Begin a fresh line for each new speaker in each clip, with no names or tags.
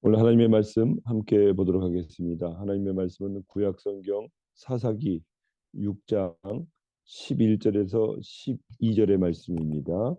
오늘 하나님의 말씀 함께 보도록 하겠습니다. 하나님의 말씀은 구약성경 사사기 6장 11절에서 12절의 말씀입니다.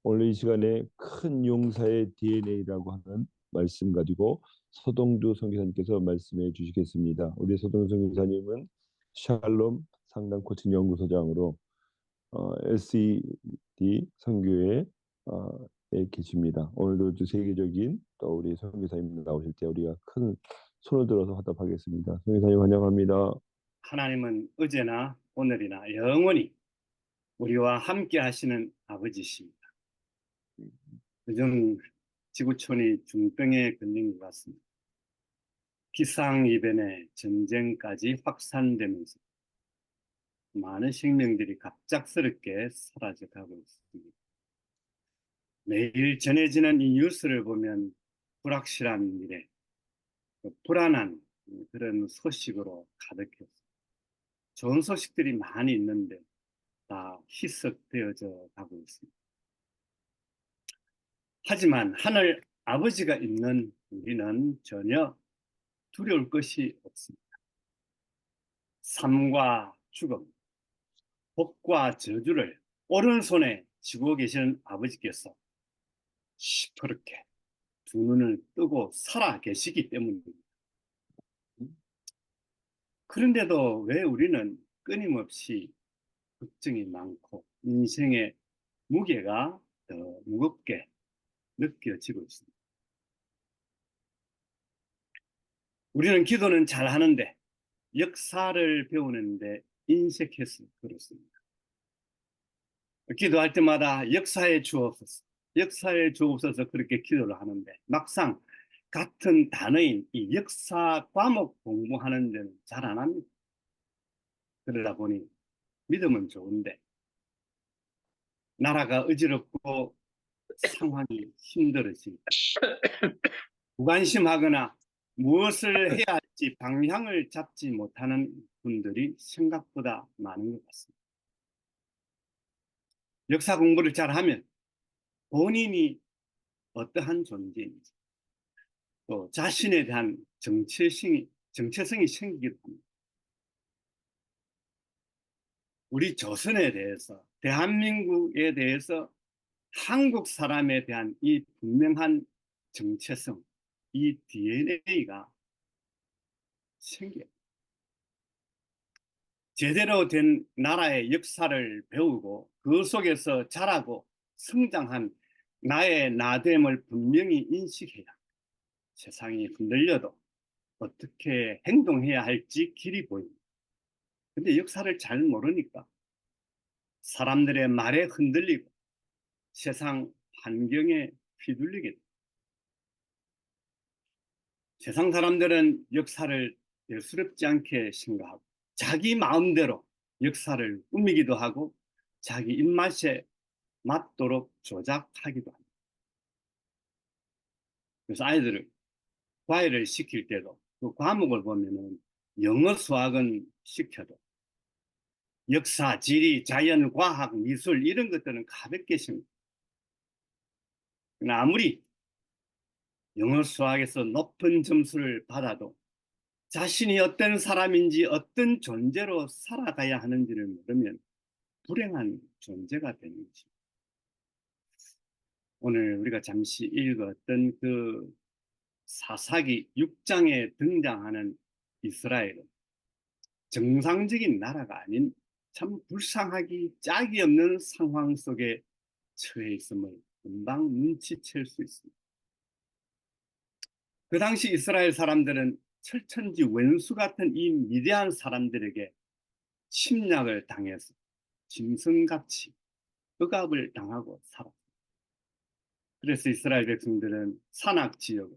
오늘 이 시간에 큰 용사의 DNA라고 하는 말씀 가지고 서동주 선교사님께서 말씀해 주시겠습니다. 우리 서동주 선교사님은 샬롬 상담 코칭 연구소장으로 SED 선교회 계십니다. 오늘도 또 세계적인 또 우리 선교사님 나오실 때 우리가 큰 손을 들어서 화답하겠습니다. 선교사님 환영합니다.
하나님은 어제나 오늘이나 영원히 우리와 함께 하시는 아버지십니다. 요즘 지구촌이 중병에 걸린 것 같습니다. 기상이변에 전쟁까지 확산되면서 많은 생명들이 갑작스럽게 사라져가고 있습니다. 매일 전해지는 이 뉴스를 보면 불확실한 미래, 불안한 그런 소식으로 가득했습니다. 좋은 소식들이 많이 있는데 다 희석되어져 가고 있습니다. 하지만 하늘 아버지가 있는 우리는 전혀 두려울 것이 없습니다. 삶과 죽음, 복과 저주를 오른손에 쥐고 계시는 아버지께서 시퍼렇게 두 눈을 뜨고 살아 계시기 때문입니다. 그런데도 왜 우리는 끊임없이 걱정이 많고 인생의 무게가 더 무겁게 느껴지고 있습니다. 우리는 기도는 잘하는데 역사를 배우는데 인색해서 그렇습니다. 기도할 때마다 역사에 주옵소서, 역사에 주옵소서 그렇게 기도를 하는데 막상 같은 단어인 이 역사 과목 공부하는 데는 잘 안 합니다. 그러다 보니 믿음은 좋은데 나라가 어지럽고 상황이 힘들어집니다. 무관심하거나 무엇을 해야 할지 방향을 잡지 못하는 분들이 생각보다 많은 것 같습니다. 역사 공부를 잘하면 본인이 어떠한 존재인지 또 자신에 대한 정체성이 생기기도 합니다. 우리 조선에 대해서, 대한민국에 대해서 한국 사람에 대한 이 분명한 정체성, 이 DNA가 생겨요. 제대로 된 나라의 역사를 배우고 그 속에서 자라고 성장한 나의 나됨을 분명히 인식해야 세상이 흔들려도 어떻게 행동해야 할지 길이 보입니다. 근데 역사를 잘 모르니까 사람들의 말에 흔들리고 세상 환경에 휘둘리게 됩니다. 세상 사람들은 역사를 대수롭지 않게 생각하고 자기 마음대로 역사를 꾸미기도 하고 자기 입맛에 맞도록 조작하기도 합니다. 그래서 아이들을 과외를 시킬 때도 그 과목을 보면은 영어 수학은 시켜도 역사, 지리, 자연, 과학, 미술 이런 것들은 가볍게 씁니다. 그러나 아무리 영어 수학에서 높은 점수를 받아도 자신이 어떤 사람인지 어떤 존재로 살아가야 하는지를 모르면 불행한 존재가 되는 것입니다. 오늘 우리가 잠시 읽었던 그 사사기 6장에 등장하는 이스라엘은 정상적인 나라가 아닌 참 불쌍하기 짝이 없는 상황 속에 처해 있음을 금방 눈치챌 수 있습니다. 그 당시 이스라엘 사람들은 철천지 원수 같은 이 미대한 사람들에게 침략을 당해서 짐승같이 억압을 당하고 살았습니다. 그래서 이스라엘 백성들은 산악지역,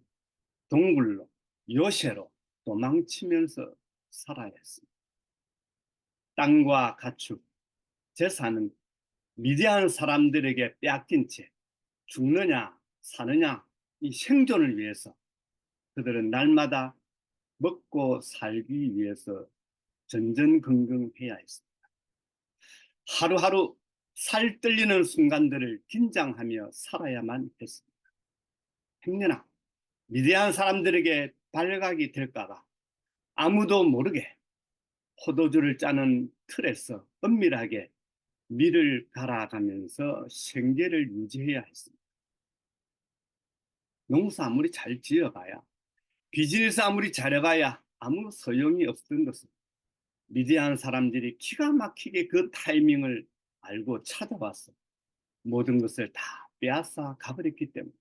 동굴로, 요새로 도망치면서 살아야 했습니다. 땅과 가축, 재산은 미대한 사람들에게 빼앗긴 채 죽느냐 사느냐 이 생존을 위해서 그들은 날마다 먹고 살기 위해서 전전긍긍해야 했습니다. 하루하루 살 떨리는 순간들을 긴장하며 살아야만 했습니다. 행여나 미디안 사람들에게 발각이 될까봐 아무도 모르게 포도주를 짜는 틀에서 은밀하게 밀을 갈아가면서 생계를 유지해야 했습니다. 농사 아무리 잘 지어봐야, 비즈니스 아무리 잘해봐야 아무 소용이 없던 것은 미디안 사람들이 기가 막히게 그 타이밍을 알고 찾아와서 모든 것을 다 빼앗아 가버렸기 때문에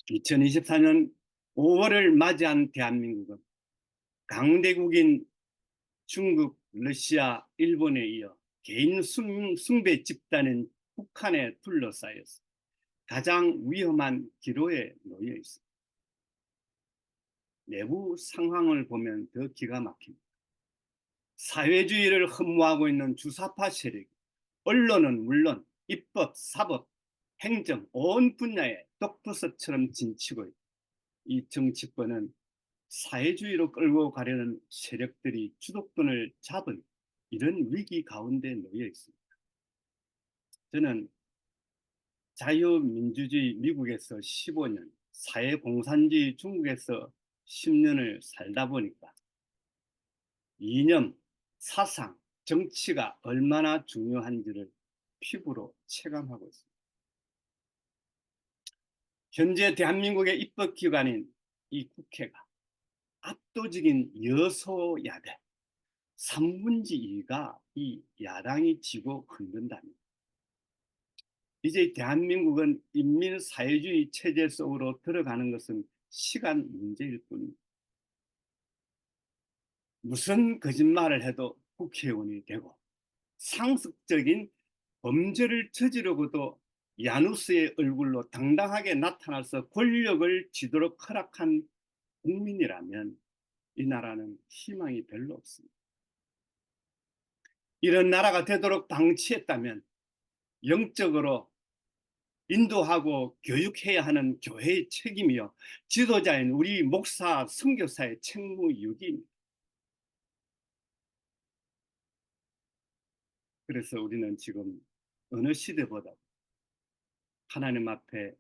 2024년 5월을 맞이한 대한민국은 강대국인 중국, 러시아, 일본에 이어 개인 숭배 집단인 북한에 둘러싸여서 가장 위험한 기로에 놓여 있습니다. 내부 상황을 보면 더 기가 막힙니다. 사회주의를 흠모하고 있는 주사파 세력, 언론은 물론 입법, 사법, 행정 온 분야에 독버섯처럼 진치고 있고 이 정치권은 사회주의로 끌고 가려는 세력들이 주도권을 잡은 이런 위기 가운데 놓여 있습니다. 저는 자유민주주의 미국에서 15년, 사회공산주의 중국에서 10년을 살다 보니까 이념, 사상, 정치가 얼마나 중요한지를 피부로 체감하고 있습니다. 현재 대한민국의 입법기관인 이 국회가 압도적인 여소야대 3분의 2가 이 야당이 지고 흔든답니다. 이제 대한민국은 인민사회주의 체제 속으로 들어가는 것은 시간 문제일 뿐입니다. 무슨 거짓말을 해도 국회의원이 되고 상습적인 범죄를 저지르고도 야누스의 얼굴로 당당하게 나타나서 권력을 쥐도록 허락한 국민이라면 이 나라는 희망이 별로 없습니다. 이런 나라가 되도록 방치했다면 영적으로 인도하고 교육해야 하는 교회의 책임이요 지도자인 우리 목사, 선교사의 책무유기입니다. 그래서 우리는 지금 어느 시대보다 하나님 앞에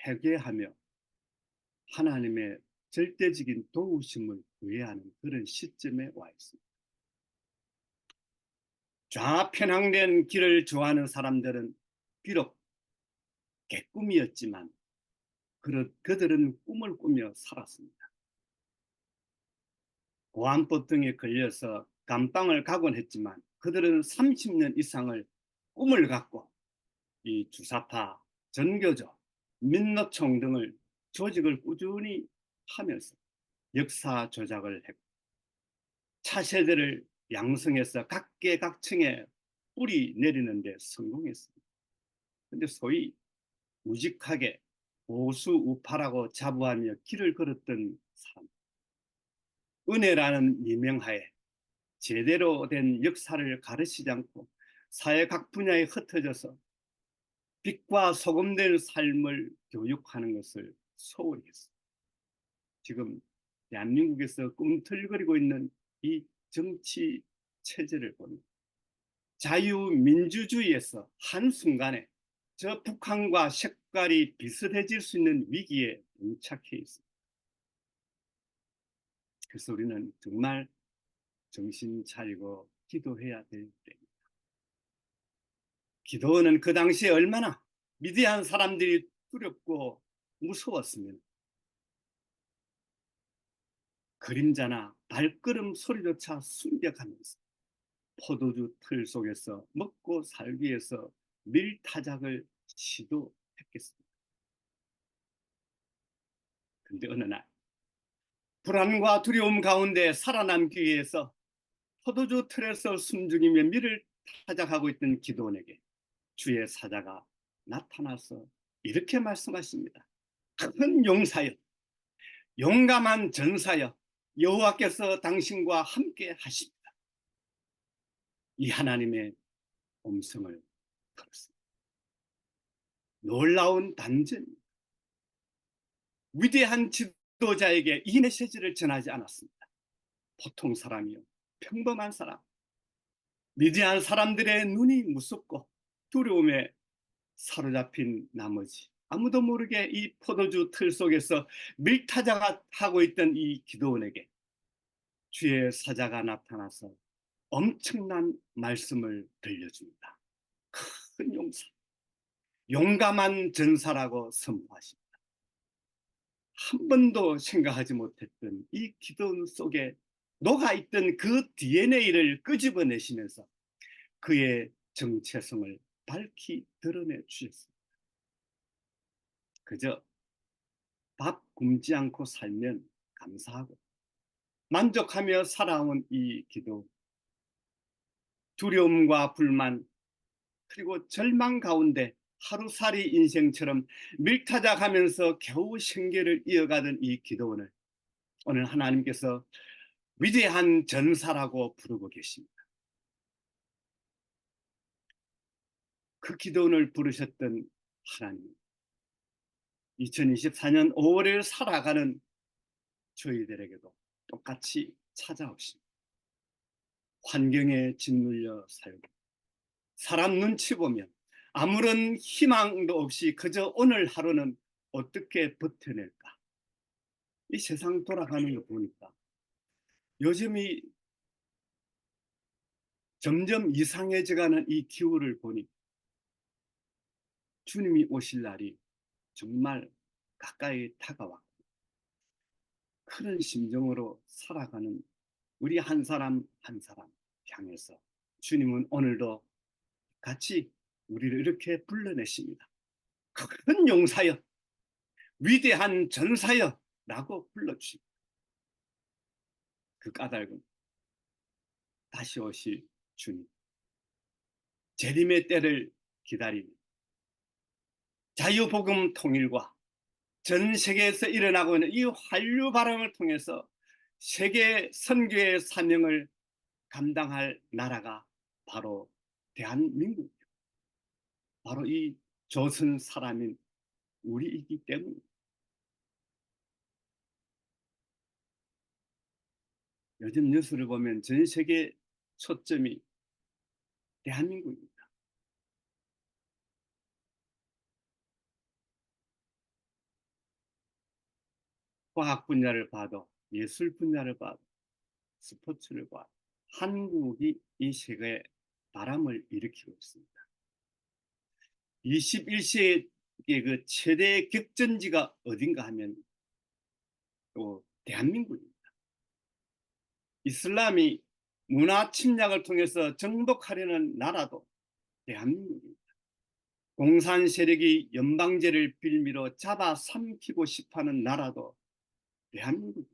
회개하며 하나님의 절대적인 도우심을 구해야 하는 그런 시점에 와 있습니다. 좌편향된 길을 좋아하는 사람들은 비록 개꿈이었지만 그들은 꿈을 꾸며 살았습니다. 보안법 등에 걸려서 감방을 가곤 했지만 그들은 30년 이상을 꿈을 갖고 이 주사파, 전교조, 민노총 등을 조직을 꾸준히 하면서 역사 조작을 했고 차세대를 양성해서 각계각층에 뿌리 내리는 데 성공했습니다. 그런데 소위 우직하게 보수 우파라고 자부하며 길을 걸었던 사람, 은혜라는 미명하에 제대로 된 역사를 가르치지 않고 사회 각 분야에 흩어져서 빛과 소금된 삶을 교육하는 것을 소홀히 했습니다. 지금 대한민국에서 꿈틀거리고 있는 이 정치 체제를 보면 자유민주주의에서 한순간에 저 북한과 색깔이 비슷해질 수 있는 위기에 봉착해 있습니다. 그래서 우리는 정말 정신 차리고 기도해야 될 때입니다. 기도는 그 당시에 얼마나 미디안 사람들이 두렵고 무서웠으면 그림자나 발걸음 소리조차 숨겨가면서 포도주 틀 속에서 먹고 살기 위해서 밀타작을 시도했겠습니다. 그런데 어느 날 불안과 두려움 가운데 살아남기 위해서 포도주 틀에서 숨죽이며 밀을 타작하고 있던 기도원에게 주의 사자가 나타나서 이렇게 말씀하십니다. 큰 용사여, 용감한 전사여, 여호와께서 당신과 함께 하십니다. 이 하나님의 음성을 들었습니다. 놀라운 단전입니다. 위대한 지도자에게 이 메시지를 전하지 않았습니다. 보통 사람이요, 평범한 사람, 미디안 사람들의 눈이 무섭고 두려움에 사로잡힌 나머지 아무도 모르게 이 포도주 틀 속에서 밀타자가 하고 있던 이 기도원에게 주의 사자가 나타나서 엄청난 말씀을 들려줍니다. 큰 용사, 용감한 전사라고 선포하십니다. 한 번도 생각하지 못했던 이 기도원 속에 녹아있던 그 DNA를 끄집어내시면서 그의 정체성을 밝히 드러내 주셨습니다. 그저 밥 굶지 않고 살면 감사하고 만족하며 살아온 이 기도, 두려움과 불만 그리고 절망 가운데 하루살이 인생처럼 밀타작하면서 겨우 생계를 이어가던 이 기도원을 오늘 하나님께서 위대한 전사라고 부르고 계십니다. 그 기도원을 부르셨던 하나님, 2024년 5월을 살아가는 저희들에게도 똑같이 찾아오십니다. 환경에 짓눌려 살고 사람 눈치 보면 아무런 희망도 없이 그저 오늘 하루는 어떻게 버텨낼까? 이 세상 돌아가는 거 보니까 요즘이 점점 이상해져가는 이 기후를 보니 주님이 오실 날이 정말 가까이 다가왔고 그런 심정으로 살아가는 우리 한 사람 한 사람 향해서 주님은 오늘도 같이 우리를 이렇게 불러내십니다. 큰 용사여, 위대한 전사여 라고 불러주십니다. 그 까닭은 다시 오실 주님, 재림의 때를 기다리는 자유복음 통일과 전 세계에서 일어나고 있는 이 한류 바람을 통해서 세계 선교의 사명을 감당할 나라가 바로 대한민국, 바로 이 조선 사람인 우리이기 때문에 요즘 뉴스를 보면 전 세계 초점이 대한민국입니다. 과학 분야를 봐도 예술 분야를 봐도 스포츠를 봐도 한국이 이 세계에 바람을 일으키고 있습니다. 21세기의 그 최대 격전지가 어딘가 하면 또 대한민국입니다. 이슬람이 문화 침략을 통해서 정복하려는 나라도 대한민국입니다. 공산 세력이 연방제를 빌미로 잡아삼키고 싶어하는 나라도 대한민국입니다.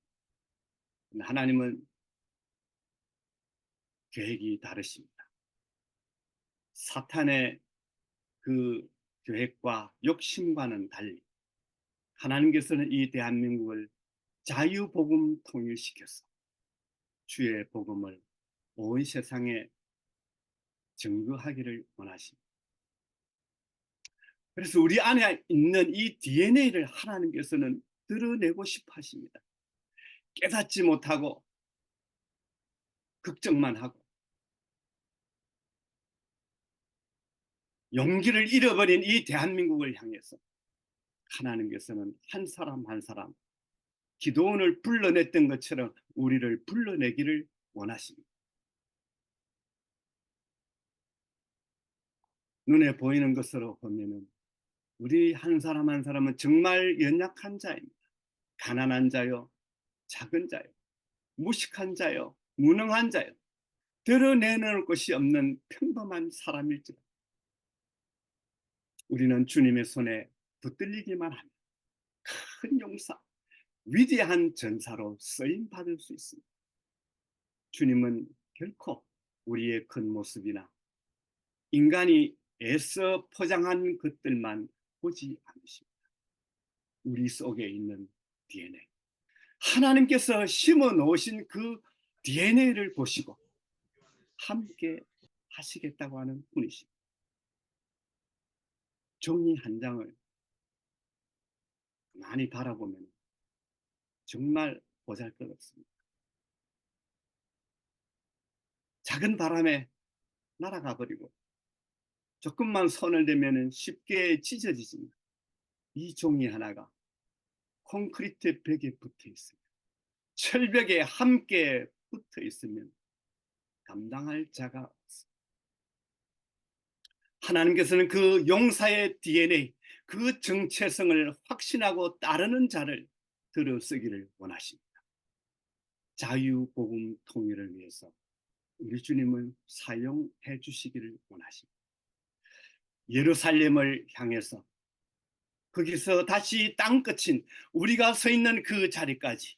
하나님은 계획이 다르십니다. 사탄의 그 계획과 욕심과는 달리 하나님께서는 이 대한민국을 자유복음 통일시켜서 주의 복음을 온 세상에 증거하기를 원하십니다. 그래서 우리 안에 있는 이 DNA를 하나님께서는 드러내고 싶어 하십니다. 깨닫지 못하고 걱정만 하고 용기를 잃어버린 이 대한민국을 향해서 하나님께서는 한 사람 한 사람 기도원을 불러냈던 것처럼 우리를 불러내기를 원하십니다. 눈에 보이는 것으로 보면은 우리 한 사람 한 사람은 정말 연약한 자입니다. 가난한 자요, 작은 자요, 무식한 자요, 무능한 자요, 드러내놓을 것이 없는 평범한 사람일지라 우리는 주님의 손에 붙들리기만 하면 큰 용사, 위대한 전사로 쓰임 받을 수 있습니다. 주님은 결코 우리의 겉모습이나 인간이 애써 포장한 것들만 보지 않으십니다. 우리 속에 있는 DNA, 하나님께서 심어 놓으신 그 DNA를 보시고 함께 하시겠다고 하는 분이십니다. 종이 한 장을 많이 바라보면 정말 보잘것없습니다. 작은 바람에 날아가 버리고 조금만 손을 대면 쉽게 찢어지십니다. 이 종이 하나가 콘크리트 벽에 붙어 있으면, 철벽에 함께 붙어 있으면 감당할 자가 없습니다. 하나님께서는 그 용사의 DNA, 그 정체성을 확신하고 따르는 자를 들어 쓰기를 원하십니다. 자유복음 통일을 위해서 우리 주님을 사용해 주시기를 원하십니다. 예루살렘을 향해서 거기서 다시 땅끝인 우리가 서 있는 그 자리까지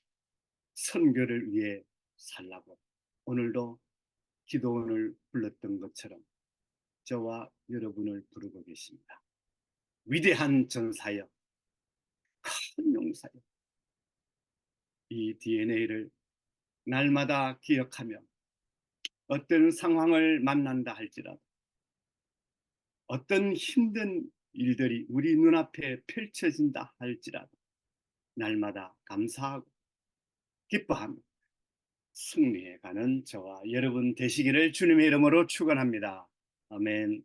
선교를 위해 살라고 오늘도 기도원을 불렀던 것처럼 저와 여러분을 부르고 계십니다. 위대한 전사여, 큰 용사여, 이 DNA를 날마다 기억하며 어떤 상황을 만난다 할지라도, 어떤 힘든 일들이 우리 눈앞에 펼쳐진다 할지라도 날마다 감사하고 기뻐하며 승리해 가는 저와 여러분 되시기를 주님의 이름으로 축원합니다. 아멘.